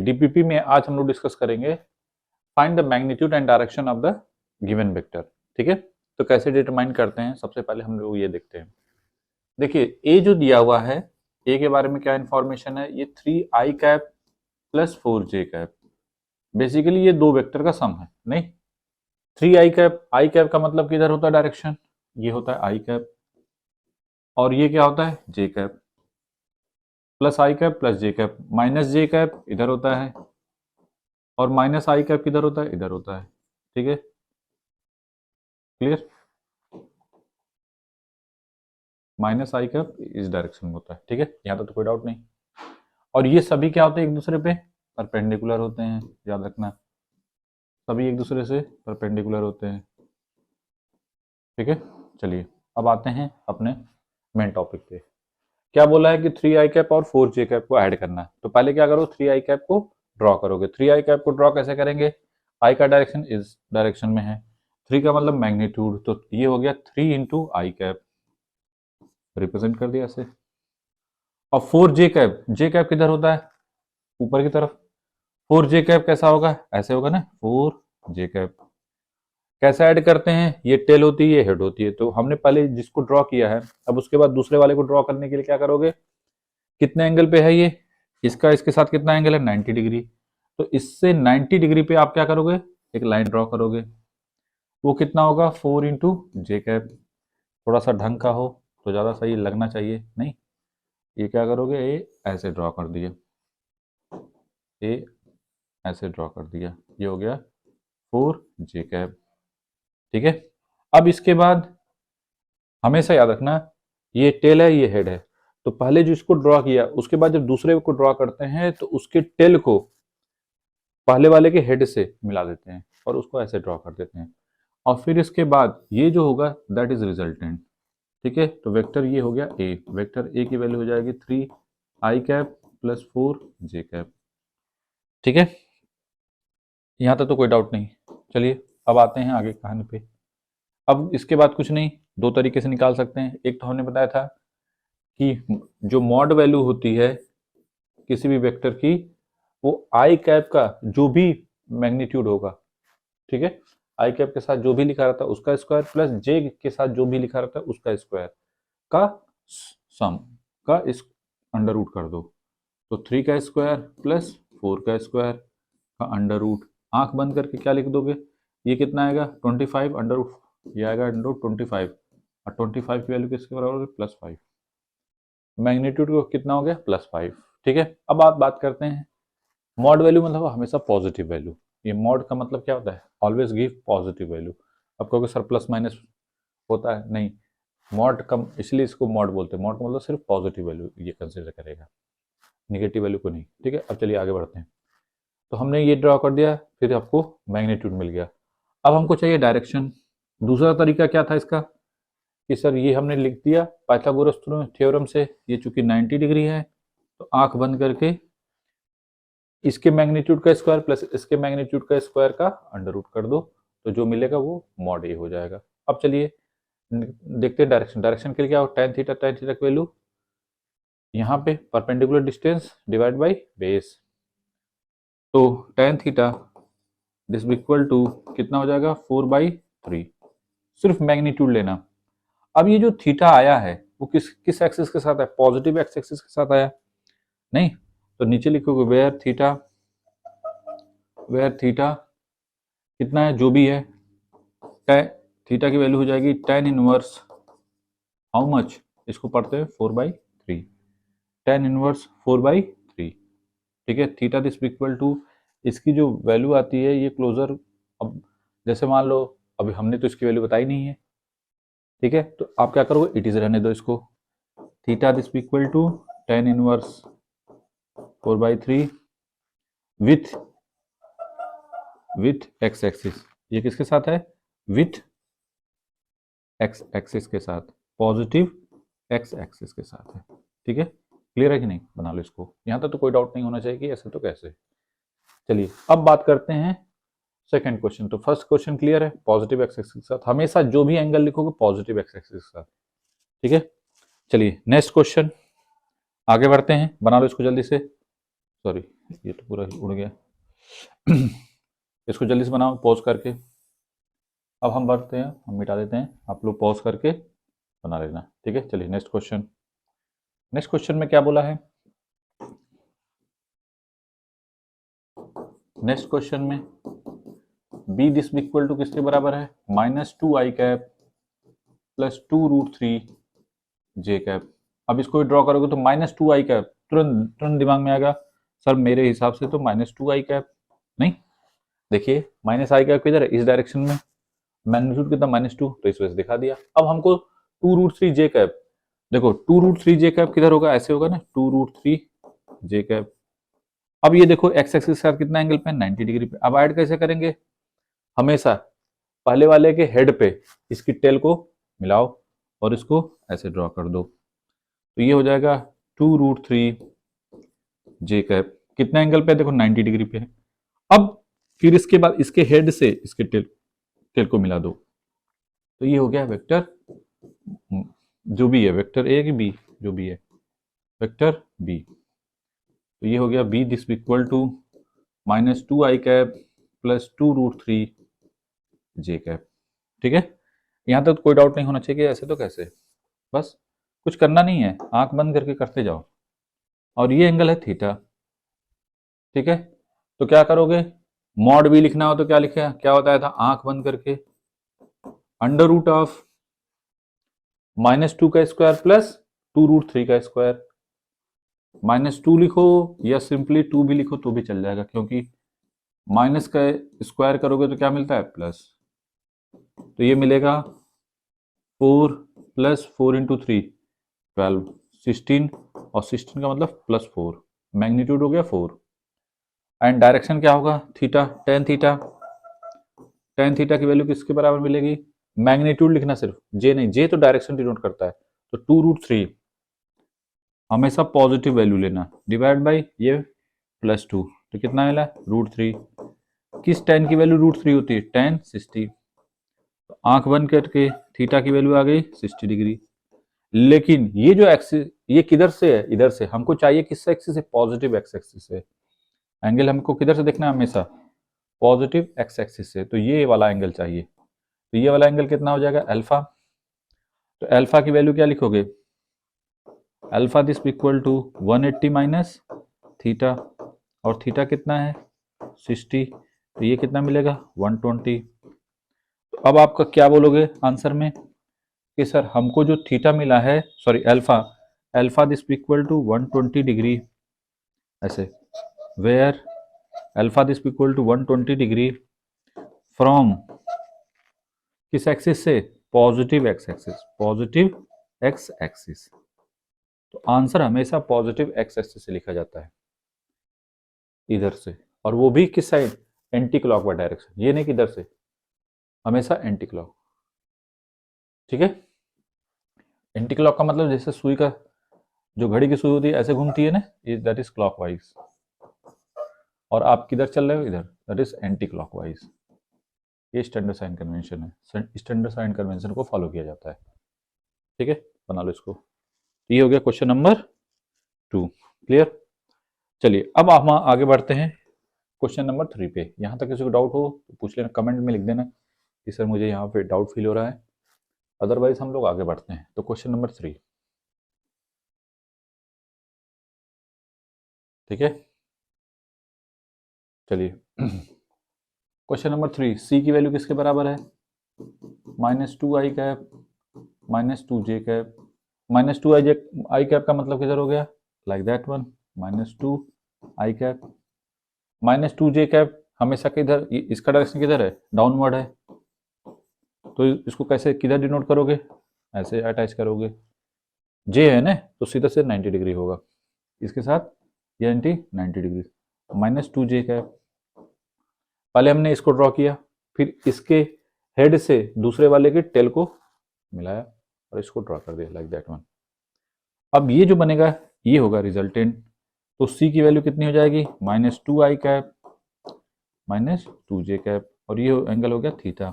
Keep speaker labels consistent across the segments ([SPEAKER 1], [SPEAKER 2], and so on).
[SPEAKER 1] DPP में आज हम लोग डिस्कस करेंगे find the magnitude and direction of the given vector. ठीक है, तो कैसे डिटरमाइन करते हैं, सबसे पहले हम लोग ये देखते हैं। देखिए ए जो दिया हुआ है, ए के बारे में क्या इंफॉर्मेशन है, ये 3i cap plus 4j cap, basically ये दो वेक्टर का सम है। नहीं, 3i कैप, आई कैप का मतलब किधर होता है डायरेक्शन, ये होता है आई कैप, और ये क्या होता है जे कैप, प्लस आई कैप प्लस जे कैप, माइनस जे कैप इधर होता है और माइनस आई कैप किधर होता है, इधर होता है। ठीक है, क्लियर, माइनस आई कैप इस डायरेक्शन में होता है। ठीक है, यहाँ तो कोई डाउट नहीं। और ये सभी क्या होते हैं, एक दूसरे पे परपेंडिकुलर होते हैं, याद रखना, सभी एक दूसरे से परपेंडिकुलर होते हैं। ठीक है, चलिए अब आते हैं अपने मेन टॉपिक पे। क्या बोला है कि 3i कैप और 4j कैप को ऐड करना है, तो पहले क्या करो, 3i कैप को ड्रॉ करोगे। 3i कैप को ड्रॉ कैसे करेंगे, i का डायरेक्शन इस डायरेक्शन में है, 3 का मतलब मैग्नीट्यूड, तो ये हो गया 3 इंटू आई कैप, रिप्रेजेंट कर दिया ऐसे। और 4j कैप, जे कैप किधर होता है, ऊपर की तरफ, 4j कैप कैसा होगा, ऐसे होगा ना, 4j कैप। कैसे ऐड करते हैं, ये टेल होती है, ये हेड होती है, तो हमने पहले जिसको ड्रॉ किया है, अब उसके बाद दूसरे वाले को ड्रॉ करने के लिए क्या करोगे, कितने एंगल पे है ये, इसका इसके साथ कितना एंगल है, 90 डिग्री, तो इससे 90 डिग्री पे आप क्या करोगे, एक लाइन ड्रॉ करोगे, वो कितना होगा, 4 इंटू जे कैप। थोड़ा सा ढंग का हो तो ज़्यादा सही लगना चाहिए, नहीं, ये क्या करोगे, ये ऐसे ड्रॉ कर दिया, ये ऐसे ड्रॉ कर दिया, ये हो गया 4j कैप। ठीक है, अब इसके बाद हमेशा याद रखना, ये टेल है, ये हेड है, तो पहले जो इसको ड्रॉ किया, उसके बाद जब दूसरे को ड्रॉ करते हैं तो उसके टेल को पहले वाले के हेड से मिला देते हैं और उसको ऐसे ड्रॉ कर देते हैं, और फिर इसके बाद ये जो होगा दैट इज रिजल्टेंट। ठीक है, तो वेक्टर ये हो गया ए, वेक्टर ए की वैल्यू हो जाएगी 3i cap plus 4j cap. ठीक है, यहाँ तक तो कोई डाउट नहीं। चलिए अब आते हैं आगे कहानी पे। अब इसके बाद कुछ नहीं, दो तरीके से निकाल सकते हैं। एक तो हमने बताया था कि जो मॉड वैल्यू होती है किसी भी वेक्टर की, वो आई कैप का जो भी मैग्नीट्यूड होगा, ठीक है, आई कैप के साथ जो भी लिखा रहता है उसका स्क्वायर प्लस जे के साथ जो भी लिखा रहता है उसका स्क्वायर का सम का इस अंडर रूट कर दो, तो 3 का स्क्वायर प्लस 4 का स्क्वायर का अंडर रूट, आंख बंद करके क्या लिख दोगे, ये कितना आएगा 25 अंडर रूट, ये आएगा अंडर रूट 25, और 25 की वैल्यू किसके बराबर होगी, +5, मैग्नीट्यूड को कितना हो गया, +5। ठीक है, अब आप बात करते हैं मॉड वैल्यू, मतलब हमेशा पॉजिटिव वैल्यू। ये मॉड का मतलब क्या होता है, ऑलवेज गिव पॉजिटिव वैल्यू। आप कहोगे सर प्लस माइनस होता है, नहीं, मॉड कम, इसलिए इसको मॉड बोलते हैं, मॉड का मतलब सिर्फ पॉजिटिव वैल्यू ये कंसिडर करेगा, निगेटिव वैल्यू को नहीं। ठीक है, अब चलिए आगे बढ़ते हैं। तो हमने ये ड्रॉ कर दिया, फिर आपको मैग्नीट्यूड मिल गया। अब हमको चाहिए डायरेक्शन। दूसरा तरीका क्या था इसका, कि सर ये हमने लिख दिया पाइथागोरस थ्योरम से, ये चूंकि 90 डिग्री है, तो आंख बंद करके इसके मैग्नीट्यूड का स्क्वायर प्लस इसके मैग्नीट्यूड का स्क्वायर का अंडर रूट कर दो, तो जो मिलेगा वो मॉड ए हो जाएगा। अब चलिए देखते हैं डायरेक्शन। डायरेक्शन के लिए क्या हो, tan थीटा की वैल्यू यहाँ पे perpendicular distance divide by base, तो tan theta is equal to कितना हो जाएगा, 4/3, सिर्फ मैग्नीट्यूड लेना। अब ये जो थीटा आया है वो किस किस एक्सिस के साथ है, पॉजिटिव एक्स एक्सिस के साथ आया, नहीं, तो नीचे लिखोगे वेयर थीटा कितना है, जो भी है, थीटा की वैल्यू हो जाएगी tan इनवर्स हाउ मच, इसको पढ़ते हैं 4/3, tan इनवर्स 4/3। ठीक है, थीटा दिस इक्वल टू, इसकी जो वैल्यू आती है ये क्लोजर, अब जैसे मान लो अभी हमने तो इसकी वैल्यू बताई नहीं है, ठीक है, तो आप क्या करोगे, इट इज रहने दो इसको, theta is equal to tan inverse 4/3 with X axis, ये किसके साथ है, विथ एक्स एक्सिस के साथ, पॉजिटिव एक्स एक्सिस के साथ है। ठीक है, क्लियर है कि नहीं, बना लो इसको, यहां तक तो कोई डाउट नहीं होना चाहिए कि ऐसे तो कैसे। चलिए अब बात करते हैं सेकंड क्वेश्चन। तो फर्स्ट क्वेश्चन क्लियर है, पॉजिटिव एक्स एक्सिस के साथ हमेशा जो भी एंगल लिखोगे पॉजिटिव एक्स एक्सिस के साथ। ठीक है, चलिए नेक्स्ट क्वेश्चन, आगे बढ़ते हैं, बना लो इसको जल्दी से, सॉरी ये तो पूरा ही उड़ गया। इसको जल्दी से बनाओ पॉज करके। अब हम बढ़ते हैं, हम मिटा देते हैं, आप लोग पॉज करके बना लेना, ठीक है। चलिए नेक्स्ट क्वेश्चन। नेक्स्ट क्वेश्चन में क्या बोला है? नेक्स्ट क्वेश्चन में बी दिस इक्वल टू किसके बराबर है? -2i cap plus 2√3 J cap. अब इसको ड्रॉ करोगे तो -2i कैप, तुरंत तुरंत दिमाग में आएगा सर मेरे हिसाब से तो -2i कैप नहीं। देखिए -i कैप किधर है? इस डायरेक्शन में, मैग्नीट्यूड कितना -2, तो इस वजह से दिखा दिया। अब हमको 2√3 जे कैप, देखो 2√3 जे कैप किधर होगा? ऐसे होगा ना, 2√3 जे कैप। अब ये देखो एक्स एक्सिस के साथ कितना एंगल पे? 90 डिग्री पे। अब ऐड कैसे करेंगे? हमेशा पहले वाले के हेड पे इसकी टेल को मिलाओ और इसको ऐसे ड्रॉ कर दो, तो ये हो जाएगा 2√3 जे कैप। कितना एंगल पे? देखो 90 डिग्री पे है। अब फिर इसके बाद इसके हेड से इसके टेल को मिला दो, तो ये हो गया वेक्टर, जो भी है वेक्टर ए कि बी, जो भी है वेक्टर बी। तो ये हो गया B is equal to -2i cap plus 2√3 J cap, ठीक है। यहाँ तक तो कोई डाउट नहीं होना चाहिए कि ऐसे तो कैसे, बस कुछ करना नहीं है, आंख बंद करके करते जाओ। और ये एंगल है थीटा, ठीक है। तो क्या करोगे? मॉड भी लिखना हो तो क्या लिखे, क्या बताया था? आंख बंद करके √ऑफ -2 का स्क्वायर प्लस 2√3 का स्क्वायर। -2 लिखो या सिंपली 2 भी लिखो तो भी चल जाएगा, क्योंकि माइनस का स्क्वायर करोगे तो क्या मिलता है? प्लस। तो ये मिलेगा 4 प्लस 4 इंटू 3 12, 16, और 16 का मतलब +4, मैग्नीट्यूड हो गया 4। एंड डायरेक्शन क्या होगा? Theta, tan theta. Tan theta की वैल्यू किसके बराबर मिलेगी? मैग्नीट्यूड लिखना सिर्फ, जे नहीं, जे तो डायरेक्शन डिनोट करता है। तो 2√3 हमेशा पॉजिटिव वैल्यू लेना, डिवाइड बाई ये +2, तो कितना मिला? √3। किस टेन की वैल्यू √3 होती है? टेन 60। तो आंख बंद करके थीटा की वैल्यू आ गई 60 डिग्री। लेकिन ये जो एक्सिस, ये किधर से है? इधर से। हमको चाहिए किस एक्सिस से? पॉजिटिव एक्स एक्सिस से। एंगल हमको किधर से देखना है? हमेशा पॉजिटिव एक्स एक्सिस से। तो ये वाला एंगल चाहिए। तो ये वाला एंगल कितना हो जाएगा? अल्फा। तो अल्फा की वैल्यू क्या लिखोगे? Alpha this equal to 180 minus theta, और थीटा कितना है? 60। तो ये कितना मिलेगा? 120। तो अब आपका क्या बोलोगे आंसर में कि सर हमको जो थीटा मिला है, sorry alpha, alpha this equal to 120 degree, ऐसे, where alpha this equal to 120 degree from किस एक्सिस से? Positive X axis, positive X axis. तो आंसर हमेशा पॉजिटिव एक्स एक्सिस से लिखा जाता है, इधर से, और वो भी किस साइड? एंटी क्लॉकवाइज डायरेक्शन, ये नहीं कि इधर से, हमेशा एंटी क्लॉक, ठीक है। एंटी क्लॉक का मतलब जैसे सुई का, जो घड़ी की सुई होती है ऐसे घूमती है ना, दैट इज क्लॉकवाइज, और आप किधर चल रहे हो? इधर, दैट इज एंटी क्लॉकवाइज। ये स्टैंडर्ड साइन कन्वेंशन है, स्टैंडर्ड साइन कन्वेंशन को फॉलो किया जाता है, ठीक है। बना लो इसको। ये हो गया क्वेश्चन नंबर 2, क्लियर। चलिए अब हम आगे बढ़ते हैं क्वेश्चन नंबर 3 पे। यहाँ तक किसी को डाउट हो तो पूछ लेना, कमेंट में लिख देना कि सर मुझे यहाँ पे डाउट फील हो रहा है, अदरवाइज हम लोग आगे बढ़ते हैं। तो क्वेश्चन नंबर 3, ठीक है। चलिए क्वेश्चन नंबर 3, सी की वैल्यू किसके बराबर है? -2i cap -2j cap. -2i cap का मतलब किधर हो गया? Like that one, -2i cap -2j cap. हमेशा किधर, इसका डायरेक्शन किधर है? डाउनवर्ड है। तो इसको कैसे, किधर डिनोट करोगे? ऐसे अटैच करोगे, जे है ना, तो सीधा से 90 डिग्री होगा इसके साथ, ये एंटी 90 डिग्री, -2j कैप। पहले हमने इसको ड्रॉ किया, फिर इसके हेड से दूसरे वाले के टेल को मिलाया और इसको ड्रॉ कर दिया, लाइक दैट वन। अब ये जो बनेगा ये होगा रिजल्टेंट। तो सी की वैल्यू कितनी हो जाएगी? -2i कैप -2j कैप, और ये एंगल हो गया थीटा।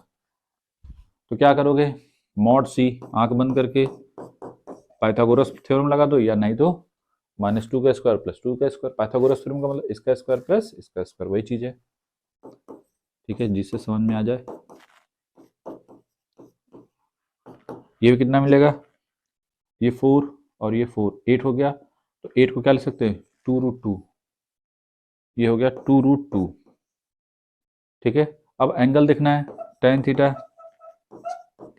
[SPEAKER 1] तो क्या करोगे? मॉड सी, आंख बंद करके पाइथागोरस थ्योरम लगा दो, या नहीं तो -2 का स्क्वायर प्लस 2 का स्क्वायर, पाइथागोरस थ्योरम का मतलब इसका स्क्वायर प्लस इसका स्क्वायर, वही चीज़ है। ठीक है, जिससे समझ में आ जाए। ये भी कितना मिलेगा, ये 4 और ये 4, 8 हो गया। तो 8 को क्या लिख सकते हैं, 2√2, ये हो गया 2√2। ठीक है, अब एंगल देखना है, tan थीटा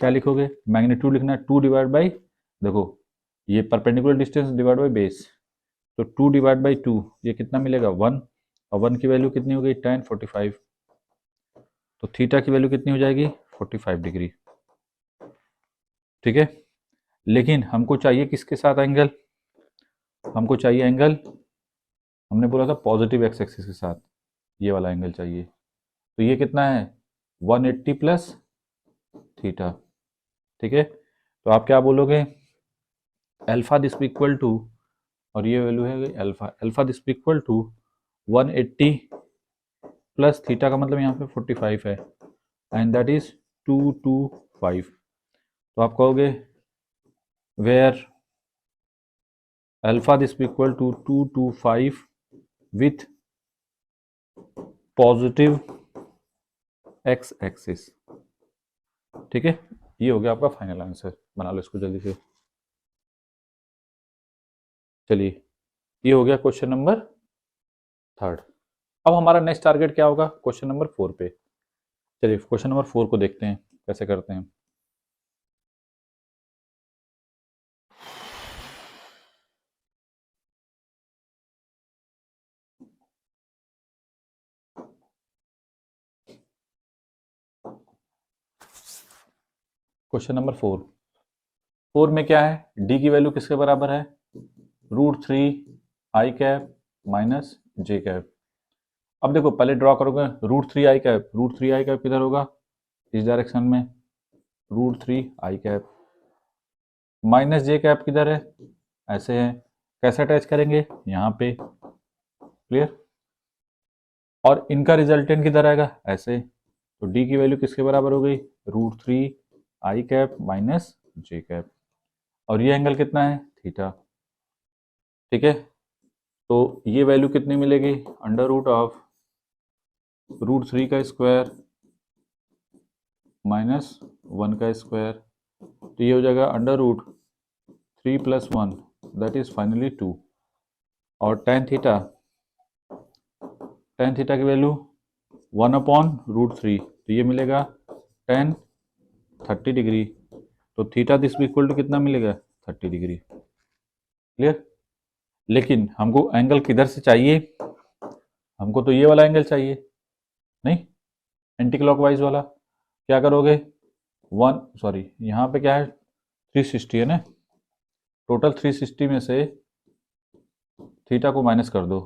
[SPEAKER 1] क्या लिखोगे, मैग्नीट्यूड लिखना है 2 डिवाइड बाई, देखो ये perpendicular distance divide by base, तो 2 डिवाइड बाई 2, ये कितना मिलेगा 1, और 1 की वैल्यू कितनी हो गई tan 45, तो थीटा की वैल्यू कितनी हो जाएगी 45 डिग्री। ठीक है, लेकिन हमको चाहिए किसके साथ एंगल, हमको चाहिए एंगल, हमने बोला था पॉजिटिव एक्स एक्सिस के साथ, ये वाला एंगल चाहिए। तो ये कितना है 180 प्लस थीटा। ठीक है, तो आप क्या बोलोगे, अल्फा दिस इक्वल टू, और ये वैल्यू है alpha, alpha this equal to 180 plus theta का मतलब यहाँ पे 45 है, एंड दैट इज 225। तो आप कहोगे where alpha this equal to 225 with positive X axis. ठीक है, ये हो गया आपका फाइनल आंसर, बना लो इसको जल्दी से। चलिए, ये हो गया क्वेश्चन नंबर 3। अब हमारा नेक्स्ट टारगेट क्या होगा, क्वेश्चन नंबर 4 पे। चलिए क्वेश्चन नंबर 4 को देखते हैं कैसे करते हैं। क्वेश्चन नंबर 4 में क्या है, डी की वैल्यू किसके बराबर है, √3 आई कैप माइनस जे कैप। अब देखो पहले ड्रॉ करोगे √3 आई कैप, √3 आई कैप किधर होगा, इस डायरेक्शन में, √3 आई कैप माइनस जे कैप किधर है, ऐसे है, कैसे अटैच करेंगे यहाँ पे, क्लियर, और इनका रिजल्टेंट किधर आएगा, ऐसे। तो डी की वैल्यू किसके बराबर हो गई, √3 आई कैप माइनस जे कैप, और ये एंगल कितना है, थीटा। ठीक है, तो ये वैल्यू कितनी मिलेगी, अंडर रूट ऑफ √3 का स्क्वायर माइनस 1 का स्क्वायर, तो ये हो जाएगा under root 3 + 1 that is finally 2, और tan थीटा की वैल्यू 1/√3, तो ये मिलेगा tan 30 डिग्री, तो थीटा दिस इक्वल टू कितना मिलेगा 30 डिग्री, क्लियर। लेकिन हमको एंगल किधर से चाहिए, हमको तो ये वाला एंगल चाहिए, नहीं एंटी क्लॉकवाइज वाला। क्या करोगे, यहाँ पे क्या है 360 है ना, टोटल 360 में से थीटा को माइनस कर दो,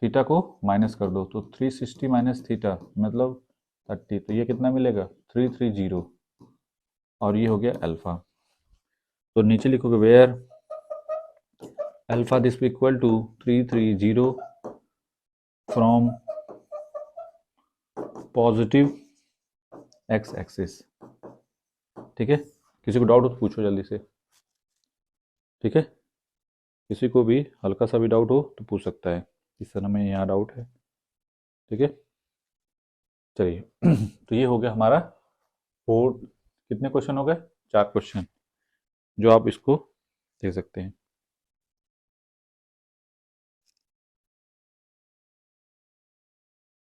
[SPEAKER 1] थीटा को माइनस कर दो, तो 360 माइनस थीटा मतलब 30, तो ये कितना मिलेगा 330, और ये हो गया अल्फा। तो नीचे लिखोगे where alpha this equal to 330 from positive X axis. ठीक है, किसी को डाउट हो तो पूछो जल्दी से। ठीक है, किसी को भी हल्का सा भी डाउट हो तो पूछ सकता है, इस तरह में यहाँ डाउट है। ठीक है, चलिए तो ये हो गया हमारा 4, कितने क्वेश्चन हो गए, 4 क्वेश्चन, जो आप इसको देख सकते हैं।